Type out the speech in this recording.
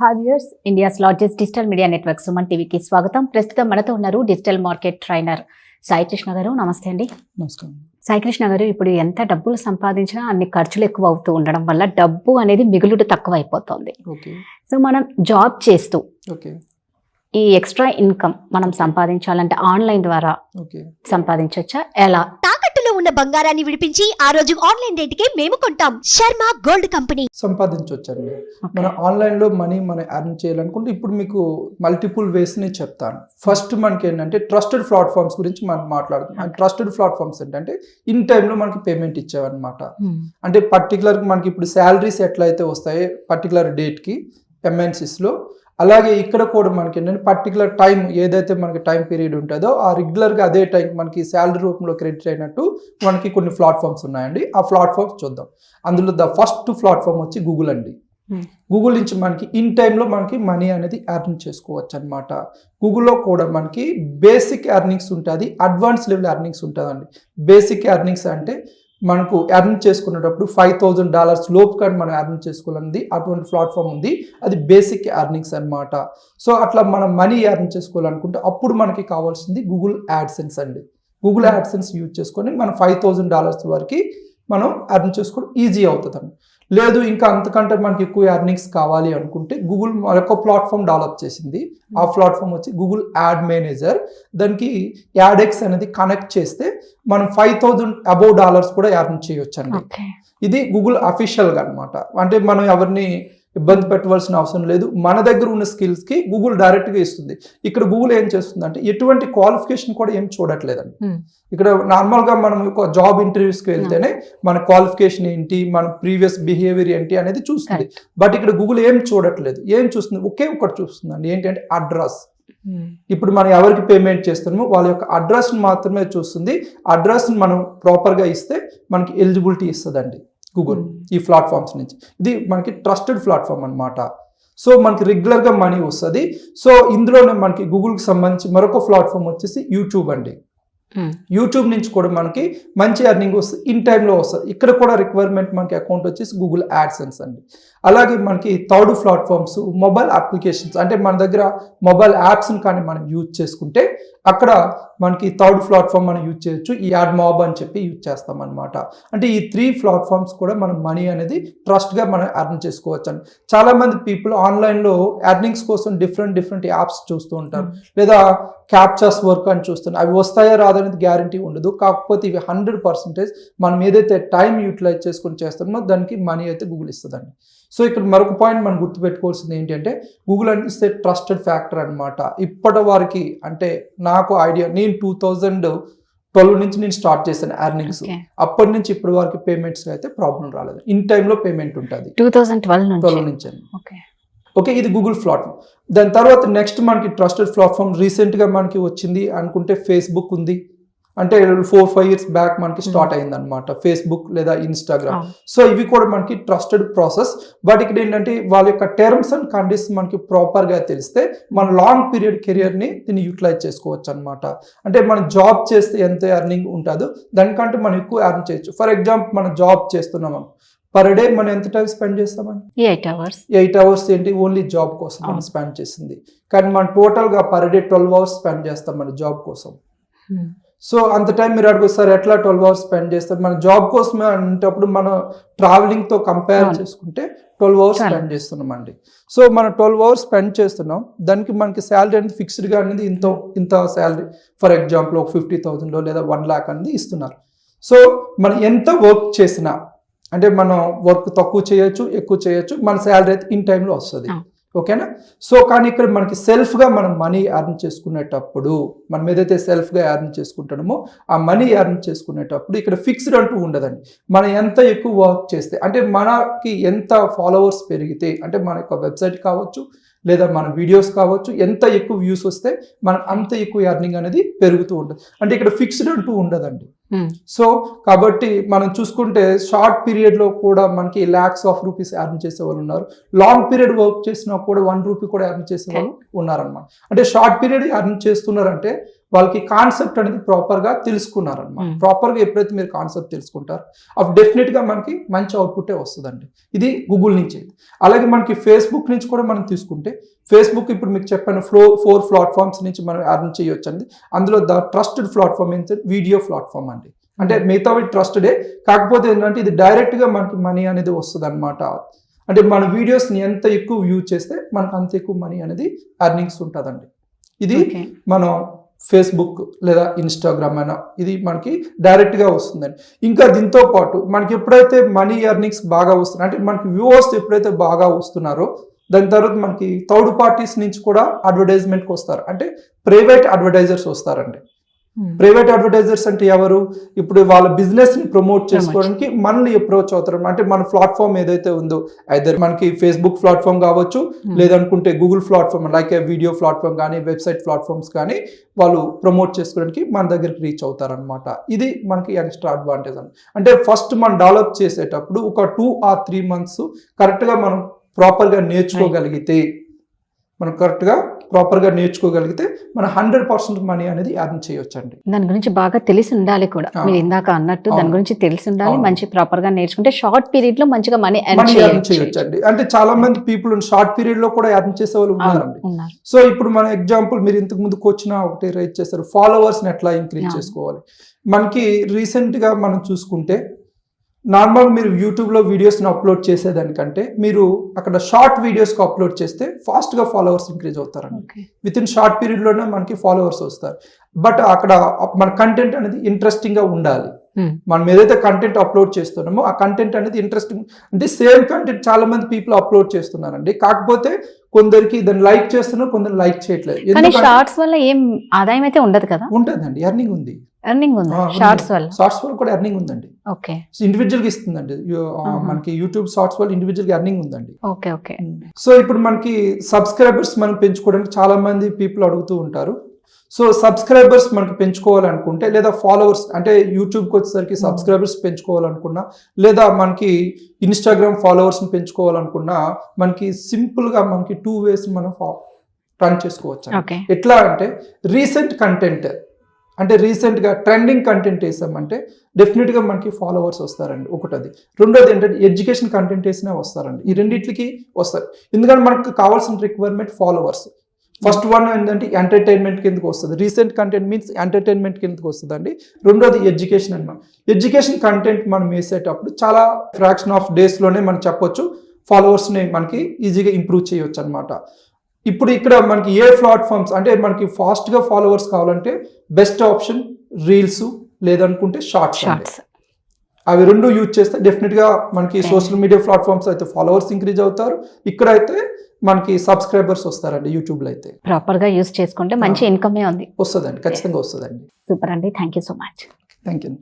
Viewers, India's largest digital media network Suman టీవీకి స్వాగతం. ప్రస్తుతం మనతో ఉన్నారు digital market trainer Sai Krishna గారు. నమస్తే అండి. నమస్కారం. సాయి కృష్ణ గారు, ఇప్పుడు ఎంత డబ్బులు సంపాదించినా అన్ని ఖర్చులు ఎక్కువ అవుతూ ఉండడం వల్ల డబ్బు అనేది మిగులుడు తక్కువ అయిపోతుంది. సో మనం జాబ్ చేస్తూ ఈ ఎక్స్ట్రా ఇన్కమ్ మనం సంపాదించాలంటే ఆన్లైన్ ద్వారా సంపాదించవచ్చా? ఎలా? తాకట్టులో ఉన్న బంగారాన్ని విడిపించి ఆ రోజు ఆన్లైన్ రేటుకే మేము కొంటాం. Sharma gold company. సంపాదించవచ్చండి. మన ఆన్లైన్ లో మనీ మనం ఎర్న్ చేయాలనుకుంటే ఇప్పుడు మీకు మల్టిపుల్ వేస్ ని చెప్తాను. ఫస్ట్ మనకి ఏంటంటే ట్రస్టెడ్ ప్లాట్ఫామ్స్ గురించి మనం మాట్లాడుతున్నాం. ట్రస్టెడ్ ప్లాట్ఫామ్స్ ఏంటంటే ఇన్ టైంలో మనకి పేమెంట్ ఇచ్చేవన్నమాట. అంటే పర్టికులర్ మనకి ఇప్పుడు శాలరీస్ ఎట్లయితే వస్తాయో పర్టికులర్ డేట్ కి MNCs లో, అలాగే ఇక్కడ కూడా మనకి ఏంటంటే పర్టికులర్ టైం ఏదైతే మనకి టైం పీరియడ్ ఉంటుందో ఆ రెగ్యులర్గా అదే టైం మనకి శాలరీ రూపంలో క్రెడిట్ అయినట్టు మనకి కొన్ని ప్లాట్ఫామ్స్ ఉన్నాయండి. ఆ ప్లాట్ఫామ్స్ చూద్దాం. అందులో ద ఫస్ట్ ప్లాట్ఫామ్ వచ్చి గూగుల్ అండి. గూగుల్ నుంచి మనకి ఇన్ టైంలో మనకి మనీ అనేది ఎర్న్ చేసుకోవచ్చు అనమాట. గూగుల్లో కూడా మనకి బేసిక్ ఎర్నింగ్స్ ఉంటుంది, అడ్వాన్స్ లెవెల్ ఎర్నింగ్స్ ఉంటుందండి. బేసిక్ ఎర్నింగ్స్ అంటే మనకు ఎర్న్ చేసుకునేటప్పుడు $5,000 లోపు కానీ మనం ఎర్న్ చేసుకోవాలన్నది అటువంటి ప్లాట్ఫామ్ ఉంది. అది బేసిక్ ఎర్నింగ్స్ అనమాట. సో అట్లా మనం మనీ ఎర్న్ చేసుకోవాలనుకుంటే అప్పుడు మనకి కావాల్సింది గూగుల్ యాడ్సెన్స్ అండి. గూగుల్ యాడ్సెన్స్ యూజ్ చేసుకొని మనం $5,000 వరకు మనం ఎర్న్ చేసుకోవడం ఈజీ అవుతుందండి. లేదు ఇంకా అంతకంటే మనకి ఎక్కువ ఎర్నింగ్స్ కావాలి అనుకుంటే గూగుల్ మరొక ప్లాట్ఫామ్ డెవలప్ చేసింది. ఆ ప్లాట్ఫామ్ వచ్చి గూగుల్ యాడ్ మేనేజర్. దానికి యాడెక్స్ అనేది కనెక్ట్ చేస్తే మనం $5,000 కూడా ఎర్న్ చేయొచ్చు అండి. ఇది గూగుల్ అఫీషియల్గా అనమాట. అంటే మనం ఎవరిని ఇబ్బంది పెట్టవలసిన అవసరం లేదు. మన దగ్గర ఉన్న స్కిల్స్కి గూగుల్ డైరెక్ట్గా ఇస్తుంది. ఇక్కడ గూగుల్ ఏం చేస్తుంది అంటే ఎటువంటి క్వాలిఫికేషన్ కూడా ఏం చూడట్లేదండి. ఇక్కడ నార్మల్గా మనం ఒక జాబ్ ఇంటర్వ్యూస్కి వెళ్తేనే మన క్వాలిఫికేషన్ ఏంటి, మన ప్రీవియస్ బిహేవియర్ ఏంటి అనేది చూస్తుంది. బట్ ఇక్కడ గూగుల్ ఏం చూడట్లేదు. ఏం చూస్తుంది? ఒకే ఒకటి చూస్తుందండి. ఏంటంటే అడ్రస్. ఇప్పుడు మనం ఎవరికి పేమెంట్ చేస్తున్నామో వాళ్ళ యొక్క అడ్రస్ని మాత్రమే చూస్తుంది. అడ్రస్ని మనం ప్రాపర్గా ఇస్తే మనకి ఎలిజిబిలిటీ ఇస్తుందండి గూగుల్ ఈ ప్లాట్ఫామ్స్ నుంచి. ఇది మనకి ట్రస్టెడ్ ప్లాట్ఫామ్ అనమాట. సో మనకి రెగ్యులర్గా మనీ వస్తుంది. సో ఇందులోనే మనకి గూగుల్కి సంబంధించి మరొక ప్లాట్ఫామ్ వచ్చేసి యూట్యూబ్ అండి. యూట్యూబ్ నుంచి కూడా మనకి మంచి ఎర్నింగ్ వస్తుంది, ఇన్ టైంలో వస్తుంది. ఇక్కడ కూడా రిక్వైర్మెంట్ మనకి అకౌంట్ వచ్చేసి గూగుల్ యాడ్సెన్స్ అండి. అలాగే మనకి థర్డ్ ప్లాట్ఫామ్స్ మొబైల్ అప్లికేషన్స్. అంటే మన దగ్గర మొబైల్ యాప్స్ని కానీ మనం యూజ్ చేసుకుంటే అక్కడ మనకి థర్డ్ ప్లాట్ఫామ్ మనం యూజ్ చేయొచ్చు. ఈ యాడ్ మాబ్ అని చెప్పి యూజ్ చేస్తాం అనమాట. అంటే ఈ 3 ప్లాట్ఫామ్స్ కూడా మనం మనీ అనేది ట్రస్ట్గా మనం ఎర్న్ చేసుకోవచ్చు అండి. చాలామంది పీపుల్ ఆన్లైన్లో ఎర్నింగ్స్ కోసం డిఫరెంట్ యాప్స్ చూస్తూ ఉంటారు, లేదా క్యాప్చర్స్ వర్క్ అని చూస్తున్నారు. అవి వస్తాయో రాదనేది గ్యారంటీ ఉండదు. కాకపోతే ఇవి 100% మనం ఏదైతే టైం యూటిలైజ్ చేసుకొని చేస్తున్నామో దానికి మనీ అయితే గూగుల్ ఇస్తుందండి. సో ఇక్కడ మరొక పాయింట్ మనం గుర్తుపెట్టుకోవాల్సింది ఏంటంటే గూగుల్ అంటే ట్రస్టెడ్ ఫ్యాక్టర్ అనమాట. ఇప్పటి వారికి అంటే నాకు ఐడియా, నేను 2012 నుంచి నేను స్టార్ట్ చేశాను ఎర్నింగ్స్. అప్పటి నుంచి ఇప్పటి వరకు పేమెంట్స్ అయితే ప్రాబ్లం రాలేదు. ఇన్ టైంలో పేమెంట్ ఉంటుంది 2012 నుంచి అండి. ఓకే, ఇది గూగుల్ ప్లాట్ఫామ్. దాని తర్వాత నెక్స్ట్ మనకి ట్రస్టెడ్ ప్లాట్ఫామ్ రీసెంట్గా మనకి వచ్చింది అనుకుంటే ఫేస్బుక్ ఉంది. అంటే 4-5 years బ్యాక్ మనకి స్టార్ట్ అయింది అనమాట ఫేస్బుక్ లేదా ఇన్స్టాగ్రామ్. సో ఇవి కూడా మనకి ట్రస్టెడ్ ప్రాసెస్. బట్ ఇక్కడ ఏంటంటే వాళ్ళ యొక్క టర్మ్స్ అండ్ కండిషన్స్ మనకి ప్రాపర్గా తెలిస్తే మన లాంగ్ పీరియడ్ కెరియర్ని దీన్ని యూటిలైజ్ చేసుకోవచ్చు అనమాట. అంటే మనం జాబ్ చేస్తే ఎంత ఎర్నింగ్ ఉంటుందో దానికంటే మనం ఎక్కువ ఎర్న్ చేయొచ్చు. ఫర్ ఎగ్జాంపుల్ మనం జాబ్ చేస్తున్నాం, పర్ డే మనం ఎంత టైం స్పెండ్ చేస్తామని? 8 hours ఏంటి ఓన్లీ జాబ్ కోసం మనం స్పెండ్ చేసింది. కానీ మనం టోటల్గా పర్ డే 12 hours స్పెండ్ చేస్తాం మన జాబ్ కోసం. సో అంత టైం మీరు అడుగుతారు ఎట్లా 12 hours స్పెండ్ చేస్తారు? మన జాబ్ కోసమే అనేటప్పుడు మనం ట్రావెలింగ్తో కంపేర్ చేసుకుంటే 12 hours స్పెండ్ చేస్తున్నామండి. సో మనం 12 hours స్పెండ్ చేస్తున్నాం, దానికి మనకి శాలరీ అనేది ఫిక్స్డ్గా అనేది ఇంత శాలరీ, ఫర్ ఎగ్జాంపుల్ ఒక 50,000 లేదా 1 lakh అనేది ఇస్తున్నారు. సో మనం ఎంత వర్క్ చేసినా, అంటే మనం వర్క్ తక్కువ చేయొచ్చు ఎక్కువ చేయొచ్చు, మన శాలరీ అయితే ఇన్ టైంలో వస్తుంది. ఓకేనా? సో కానీ ఇక్కడ మనకి సెల్ఫ్గా మనం మనీ ఎర్న్ చేసుకునేటప్పుడు, మనం ఏదైతే సెల్ఫ్గా ఎర్న్ చేసుకుంటామో ఆ మనీ ఎర్న్ చేసుకునేటప్పుడు ఇక్కడ ఫిక్స్డ్ అంటూ ఉండదండి. మనం ఎంత ఎక్కువ వర్క్ చేస్తే, అంటే మనకి ఎంత ఫాలోవర్స్ పెరిగితే, అంటే మన యొక్క వెబ్సైట్ కావచ్చు లేదా మన వీడియోస్ కావచ్చు, ఎంత ఎక్కువ వ్యూస్ వస్తే మనం అంత ఎక్కువ ఎర్నింగ్ అనేది పెరుగుతూ ఉంటుంది. అంటే ఇక్కడ ఫిక్స్డ్ అంటూ ఉండదండి. సో కాబట్టి మనం చూసుకుంటే షార్ట్ పీరియడ్లో కూడా మనకి lakhs of rupees ఎర్న్ చేసే వాళ్ళు ఉన్నారు. లాంగ్ పీరియడ్ వర్క్ చేసినా కూడా 1 rupee కూడా ఎర్న్ చేసే వాళ్ళు ఉన్నారనమాట. అంటే షార్ట్ పీరియడ్ ఎర్న్ చేస్తున్నారంటే వాళ్ళకి కాన్సెప్ట్ అనేది ప్రాపర్గా తెలుసుకున్నారనమాట. ప్రాపర్గా ఎప్పుడైతే మీరు కాన్సెప్ట్ తెలుసుకుంటారో అప్పుడు డెఫినెట్గా మనకి మంచి అవుట్పుటే వస్తుందండి. ఇది గూగుల్ నుంచి. అలాగే మనకి ఫేస్బుక్ నుంచి కూడా మనం తీసుకుంటే, ఫేస్బుక్ ఇప్పుడు మీకు చెప్పాను 4 ప్లాట్ఫామ్స్ నుంచి మనం ఎర్న్ చేయొచ్చు అండి. అందులో ద ట్రస్టెడ్ ప్లాట్ఫామ్ ఏంటంటే వీడియో ప్లాట్ఫామ్ అండి. అంటే మిగతా ట్రస్టెడే, కాకపోతే ఏంటంటే ఇది డైరెక్ట్గా మనకి మనీ అనేది వస్తుంది అనమాట. అంటే మన వీడియోస్ని ఎంత ఎక్కువ వ్యూ చేస్తే మనకు అంత ఎక్కువ మనీ అనేది ఎర్నింగ్స్ ఉంటుందండి. ఇది మనం ఫేస్బుక్ లేదా ఇన్స్టాగ్రామ్ అయినా ఇది మనకి డైరెక్ట్గా వస్తుందండి. ఇంకా దీంతో పాటు మనకి ఎప్పుడైతే మనీ ఎర్నింగ్స్ బాగా వస్తున్నాయి, అంటే మనకి వ్యూవర్స్ ఎప్పుడైతే బాగా వస్తున్నారో దాని తర్వాత మనకి థర్డ్ పార్టీస్ నుంచి కూడా అడ్వర్టైజ్మెంట్కి వస్తారు. అంటే ప్రైవేట్ అడ్వర్టైజర్స్ వస్తారండి. ప్రైవేట్ అడ్వర్టైజర్స్ అంటే ఎవరు? ఇప్పుడు వాళ్ళ బిజినెస్ ని ప్రమోట్ చేసుకోవడానికి మనల్ని అప్రోచ్ అవుతారు. అంటే మన ప్లాట్ఫామ్ ఏదైతే ఉందో, ఐదర్ మనకి ఫేస్బుక్ ప్లాట్ఫామ్ కావచ్చు, లేదనుకుంటే Google platform like video platform కానీ, వెబ్సైట్ ప్లాట్ఫామ్స్ కానీ వాళ్ళు ప్రమోట్ చేసుకోవడానికి మన దగ్గరికి రీచ్ అవుతారనమాట. ఇది మనకి ఎక్స్ట్రా అడ్వాంటేజ్ అండి. అంటే ఫస్ట్ మనం డెవలప్ చేసేటప్పుడు ఒక 2 or 3 months కరెక్ట్గా మనం ప్రాపర్గా నేర్చుకోగలిగితే, మనం మన 100% మనీ అనేది ఎర్న్ చేయొచ్చు అండి. దాని గురించి బాగా తెలిసి ఉండాలి కూడా. మీరు ఇందాక అన్నట్టు దాని గురించి తెలిసి ఉండాలి. మంచి ప్రాపర్ గా నేర్చుకుంటే షార్ట్ పీరియడ్ లో మంచిగా మనీ ఎర్న్ చేయొచ్చు అండి. అంటే చాలా మంది పీపుల్ షార్ట్ పీరియడ్ లో కూడా ఎర్న్ చేసే వాళ్ళు ఉన్నారండి. సో ఇప్పుడు మన ఎగ్జాంపుల్ మీరు ఇంతకు ముందు వచ్చిన ఒకటి రైట్ చేస్తారు, ఫాలోవర్స్ ని ఎట్లా ఇంక్రీజ్ చేసుకోవాలి. మనకి రీసెంట్ గా మనం చూసుకుంటే నార్మల్ మీరు యూట్యూబ్లో వీడియోస్ని అప్లోడ్ చేసేదానికంటే మీరు అక్కడ షార్ట్ వీడియోస్కి అప్లోడ్ చేస్తే ఫాస్ట్గా ఫాలోవర్స్ ఇంక్రీజ్ అవుతారండి. విత్ ఇన్ షార్ట్ పీరియడ్లోనే మనకి ఫాలోవర్స్ వస్తారు. బట్ అక్కడ మన కంటెంట్ అనేది ఇంట్రెస్టింగ్గా ఉండాలి. మనం ఏదైతే కంటెంట్ అప్లోడ్ చేస్తున్నామో ఆ కంటెంట్ అనేది ఇంట్రెస్టింగ్, అంటే సేమ్ కంటెంట్ చాలా మంది పీపుల్ అప్లోడ్ చేస్తున్నారండి. కాకపోతే కొందరికి దాన్ని లైక్ చేస్తున్నారు, కొందరు లైక్ చేయట్లేదు. షార్ట్స్ వల్ల ఏం ఆదాయం అయితే ఉండదు కదా? ఉంటుందండి, ఎర్నింగ్ ఉంది. షార్ట్స్ వల్ల కూడా ఎర్నింగ్ ఉందండి. ఓకే, ఇండివిజువల్ గా ఇస్తుందండి. మనకి యూట్యూబ్ షార్ట్స్ వల్ల ఇండివిజువల్ గా ఎర్నింగ్ ఉందండి. ఓకే. సో ఇప్పుడు మనకి సబ్స్క్రైబర్స్ మనం పెంచుకోవడానికి చాలా మంది పీపుల్ అడుగుతూ ఉంటారు. సో సబ్స్క్రైబర్స్ మనకి పెంచుకోవాలనుకుంటే, లేదా ఫాలోవర్స్ అంటే యూట్యూబ్కి వచ్చేసరికి సబ్స్క్రైబర్స్ పెంచుకోవాలనుకున్నా, లేదా మనకి ఇన్స్టాగ్రామ్ ఫాలోవర్స్ని పెంచుకోవాలనుకున్నా, మనకి సింపుల్గా మనకి 2 ways మనం రన్ చేసుకోవచ్చు. ఎట్లా అంటే రీసెంట్ కంటెంట్, అంటే రీసెంట్గా ట్రెండింగ్ కంటెంట్ వేసామంటే డెఫినెట్గా మనకి ఫాలోవర్స్ వస్తారండి. ఒకటది. రెండోది ఏంటంటే ఎడ్యుకేషన్ కంటెంట్ వేసినా వస్తారండి. ఈ రెండింటికి వస్తారు. ఎందుకంటే మనకు కావాల్సిన రిక్వైర్మెంట్ ఫాలోవర్స్. ఫస్ట్ వన్ ఏంటంటే ఎంటర్టైన్మెంట్ కిందకి వస్తుంది. రీసెంట్ కంటెంట్ మీన్స్ ఎంటర్టైన్మెంట్ కిందకి వస్తుంది అండి. రెండోది ఎడ్యుకేషన్ అన్నమాట. ఎడ్యుకేషన్ కంటెంట్ మనం వేసేటప్పుడు చాలా ఫ్రాక్షన్ ఆఫ్ డేస్లోనే మనం చెప్పొచ్చు ఫాలోవర్స్ని మనకి ఈజీగా ఇంప్రూవ్ చేయొచ్చు అనమాట. ఇప్పుడు ఇక్కడ మనకి ఏ ప్లాట్ఫామ్స్ అంటే మనకి ఫాస్ట్గా ఫాలోవర్స్ కావాలంటే బెస్ట్ ఆప్షన్ రీల్స్, లేదనుకుంటే షార్ట్స్. అవి రెండు యూజ్ చేస్తే డెఫినెట్గా మనకి సోషల్ మీడియా ప్లాట్ఫామ్స్ అయితే ఫాలోవర్స్ ఇంక్రీజ్ అవుతారు. ఇక్కడైతే మనకి సబ్స్క్రైబర్స్ వస్తారండి. యూట్యూబ్లో అయితే ప్రాపర్గా యూజ్ చేసుకుంటే మంచి ఇన్కమే ఉంది, వస్తుందండి, ఖచ్చితంగా వస్తుందండి. సూపర్ అండి, thank you so much. Thank you.